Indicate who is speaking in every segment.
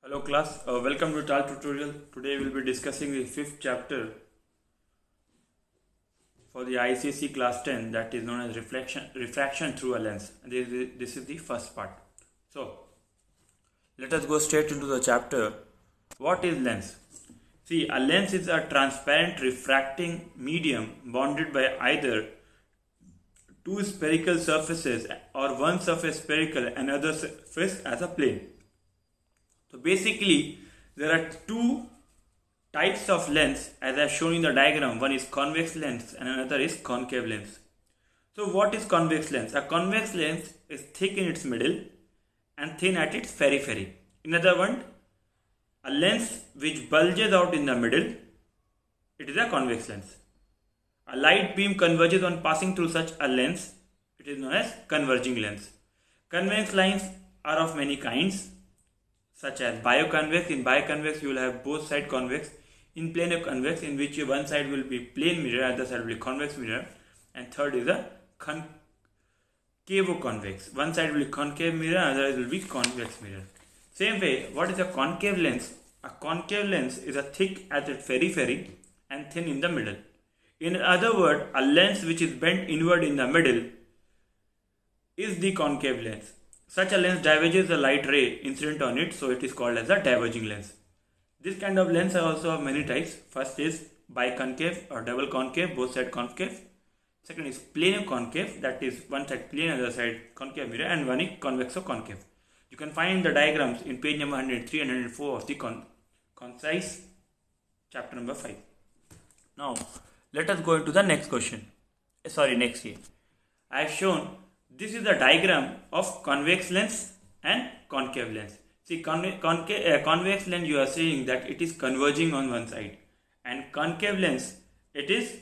Speaker 1: Hello class, welcome to TAL tutorial. Today we will be discussing the fifth chapter for the ICSE class 10, that is known as refraction through a lens. This is the first part. So let us go straight into the chapter. What is lens? See, a lens is a transparent refracting medium bonded by either two spherical surfaces or one surface spherical and other surface as a plane. So basically there are two types of lens as I have shown in the diagram. One is convex lens and another is concave lens. So what is convex lens? A convex lens is thick in its middle and thin at its periphery. In other words, a lens which bulges out in the middle, it is a convex lens. A light beam converges on passing through such a lens. It is known as converging lens. Convex lens are of many kinds, such as bioconvex. In bioconvex you will have both sides convex. In plane convex, in which one side will be plane mirror, other side will be convex mirror, and third is a convex. One side will be concave mirror, other will be convex mirror. Same way, what is a concave lens? A concave lens is a thick at its periphery and thin in the middle. In other words, a lens which is bent inward in the middle is the concave lens. Such a lens diverges the light ray incident on it, so it is called as a diverging lens. This kind of lens are also of many types. First is biconcave or double concave, both side concave. Second is plane concave, that is one side plane, other side concave mirror, and one is convexo concave. You can find the diagrams in page number 103 and 104 of the concise chapter number 5. Now let us go into the next question. Next here. I have shown this is the diagram of convex lens and concave lens. See, convex lens, you are saying that it is converging on one side, and concave lens, it is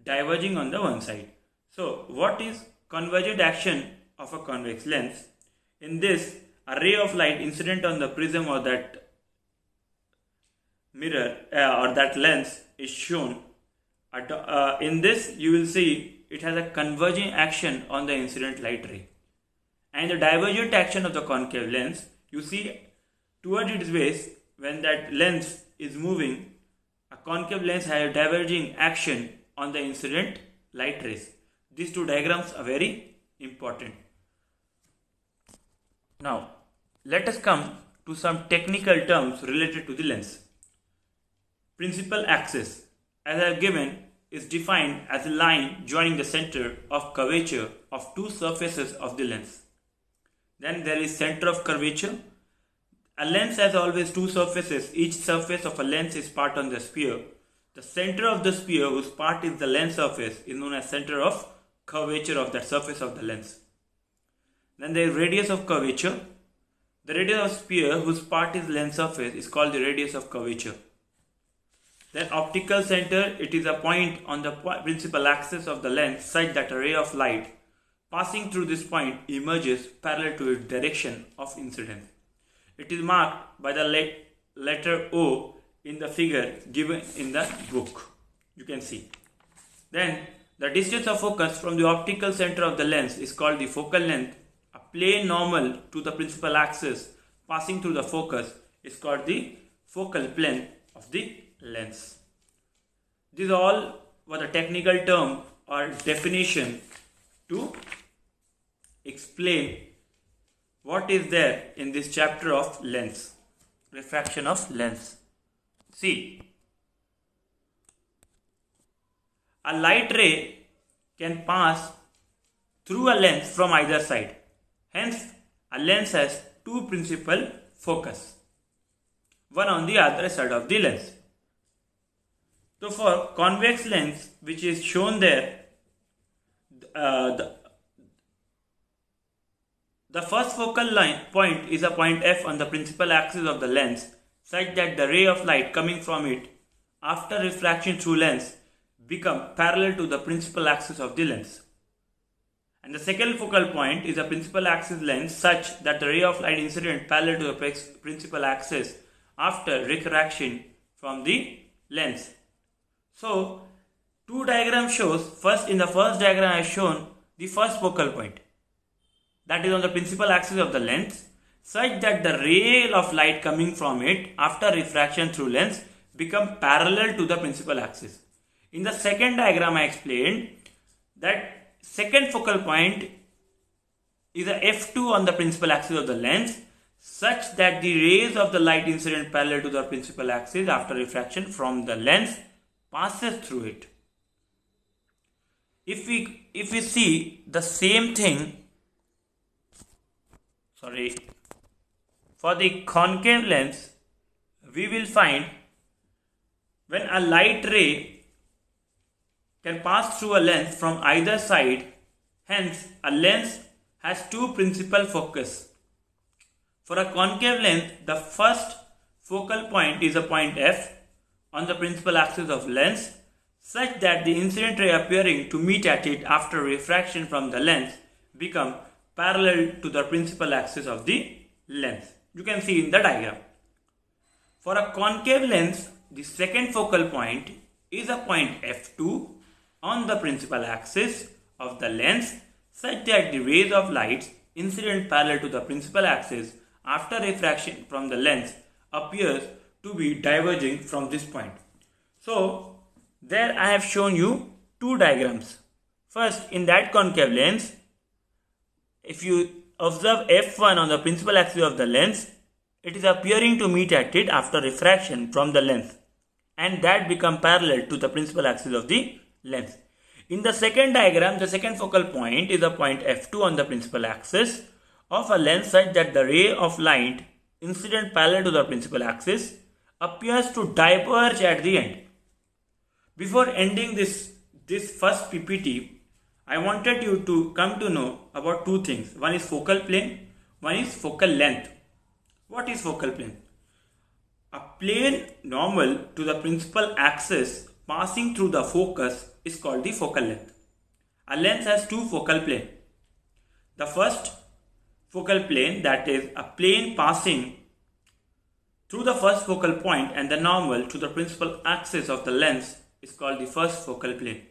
Speaker 1: diverging on the one side. So what is convergent action of a convex lens? In this, a ray of light incident on the prism or that mirror or that lens is shown. In this you will see it has a converging action on the incident light ray, and the divergent action of the concave lens, you see towards its base, when that lens is moving, a concave lens has a diverging action on the incident light rays. These two diagrams are very important. Now let us come to some technical terms related to the lens. Principal axis, as I have given, is defined as a line joining the center of curvature of two surfaces of the lens. Then there is center of curvature. A lens has always two surfaces. Each surface of a lens is part on the sphere. The center of the sphere, whose part is the lens surface, is known as center of curvature of that surface of the lens. Then there is radius of curvature. The radius of sphere, whose part is lens surface, is called the radius of curvature. Then optical center, it is a point on the principal axis of the lens such that a ray of light passing through this point emerges parallel to its direction of incidence. It is marked by the letter O in the figure given in the book. You can see. Then the distance of focus from the optical center of the lens is called the focal length. A plane normal to the principal axis passing through the focus is called the focal plane of the lens. These all were the technical term or definition to explain what is there in this chapter of lens, refraction of lens. See, a light ray can pass through a lens from either side. Hence, a lens has two principal focus, one on the other side of the lens. So for convex lens, which is shown there, the first focal point is a point F on the principal axis of the lens, such that the ray of light coming from it after refraction through lens become parallel to the principal axis of the lens. And the second focal point is a principal axis lens such that the ray of light incident parallel to the principal axis after refraction from the lens. So two diagrams shows, in the first diagram I have shown the first focal point, that is on the principal axis of the lens. such that the ray of light coming from it after refraction through lens become parallel to the principal axis. In the second diagram I explained that second focal point is a f2 on the principal axis of the lens such that the rays of the light incident parallel to the principal axis after refraction from the lens passes through it. If we see the same thing, for the concave lens, we will find when a light ray can pass through a lens from either side, hence a lens has two principal focus. For a concave lens, the first focal point is a point F on the principal axis of lens such that the incident ray appearing to meet at it after refraction from the lens become parallel to the principal axis of the lens. You can see in the diagram. For a concave lens, the second focal point is a point F2 on the principal axis of the lens such that the rays of light incident parallel to the principal axis after refraction from the lens appears to be diverging from this point. So, there I have shown you two diagrams. First, in that concave lens, if you observe F1 on the principal axis of the lens, it is appearing to meet at it after refraction from the lens, and that become parallel to the principal axis of the lens. In the second diagram, the second focal point is a point F2 on the principal axis of a lens such that the ray of light incident parallel to the principal axis appears to diverge at the end. Before ending this first PPT, I wanted you to come to know about two things. One is focal plane, one is focal length. What is focal plane? A plane normal to the principal axis passing through the focus is called the focal length. A lens has two focal planes. The first focal plane, that is a plane passing through the first focal point and the normal to the principal axis of the lens, is called the first focal plane.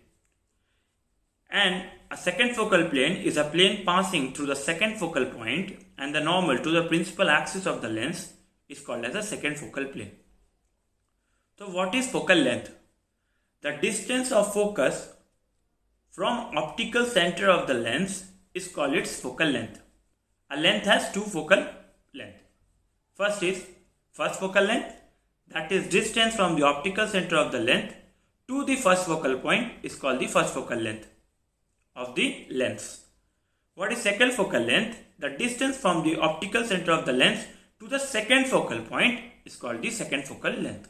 Speaker 1: And a second focal plane is a plane passing through the second focal point and the normal to the principal axis of the lens, is called as a second focal plane. So what is focal length? The distance of focus from optical center of the lens is called its focal length. A length has two focal length. First is first focal length, that is distance from the optical center of the lens to the first focal point is called the first focal length of the lens. What is second focal length? The distance from the optical center of the lens to the second focal point is called the second focal length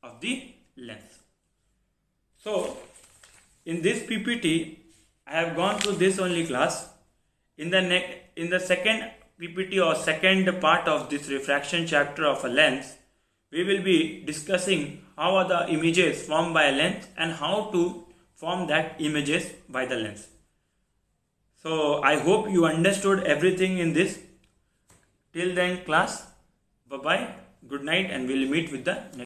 Speaker 1: of the lens. So, in this PPT, I have gone through this only class. In the second PPT or second part of this refraction chapter of a lens, we will be discussing how are the images formed by a lens and how to form that images by the lens. So I hope you understood everything in this. Till then class, bye bye, good night, and we'll meet with the next